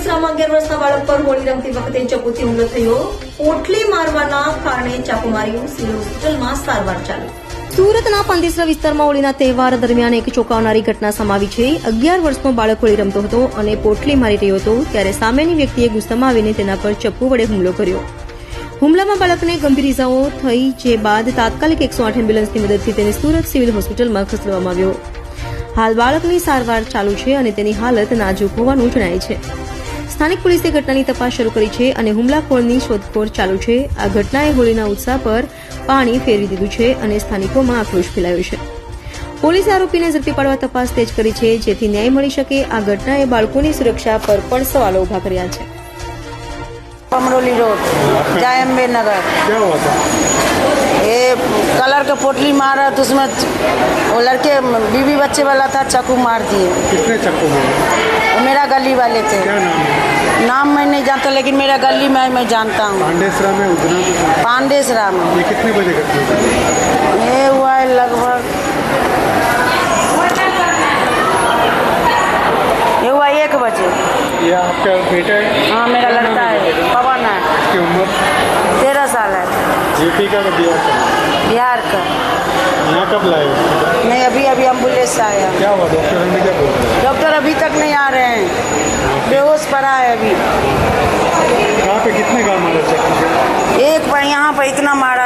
પાંડેસરામાં 11 વર્ષના બાળક પર હોળી રમતી વખતે ચપ્પુથી હુમલો થયો. પોટલી મારવાના કારણે ચાકુ માર્યું. સિવિલ હોસ્પિટલમાં સારવાર ચાલુ. સુરતના પાંડેસરા વિસ્તારમાં હોળીના તહેવાર દરમિયાન એક ચોંકાવનારી ઘટના સામે આવી છે. 11 વર્ષનો બાળક હોળી રમતો હતો અને પોટલી મારી રહ્યો હતો ત્યારે સામેની વ્યક્તિએ ગુસ્સામાં આવીને તેના પર ચપ્પુ વડે હુમલો કર્યો. હુમલામાં બાળકને ગંભીર ઇજાઓ થઈ, જે બાદ તાત્કાલિક 108 એમ્બ્યુલન્સની મદદથી તેને સુરત સિવિલ હોસ્પિટલમાં ખસેડવામાં આવ્યો. હાલ બાળકની સારવાર ચાલુ છે અને તેની હાલત નાજુક હોવાનું જણાય છે. સ્થાનિક પોલીસે ઘટનાની તપાસ શરૂ કરી છે અને હુમલાખોરની શોધખોળ ચાલુ છે. આ ઘટનાએ હોળીના ઉત્સાહ પર પાણી ફેરવી દીધું છે અને સ્થાનિકોમાં આક્રોશ ફેલાયો છે. પોલીસે આરોપીને ઝડપી પાડવા તપાસ તેજ કરી છે, જેથી ન્યાય મળી શકે. આ ઘટનાએ બાળકોની સુરક્ષા પર પણ સવાલો ઉભા કર્યા છે. अमरोली रोड जायम्बे नगर। क्या हुआ था? ये कलर का पोटली मारा तो उसमें वो लड़के बीवी बच्चे वाला था, चाकू मार दिए। कितने चक्कू मारे? वो मेरा गली वाले थे। क्या नाम है? नाम मैं नहीं जानता, लेकिन मेरा गली में मैं जानता हूँ। पांडेसरा में उधना में पांडेसरा में। ये कितने बजे घटना हुई? ये हुआ है लगभग, ये हुआ 1 बजे। ये आपका बेटा है? हाँ, मेरा लड़का है, पवन है। इसकी उम्र 13 साल है। यूपी का बिहार का? बिहार का। यहाँ कब लाए? नहीं, अभी एम्बुलेंस से आया। क्या हुआ? डॉक्टर ने क्या बोला? डॉक्टर अभी तक नहीं आ रहे हैं, बेहोश पड़ा है अभी। कहाँ पे कितने का मारा चक्कू? एक पर यहाँ पर इतना मारा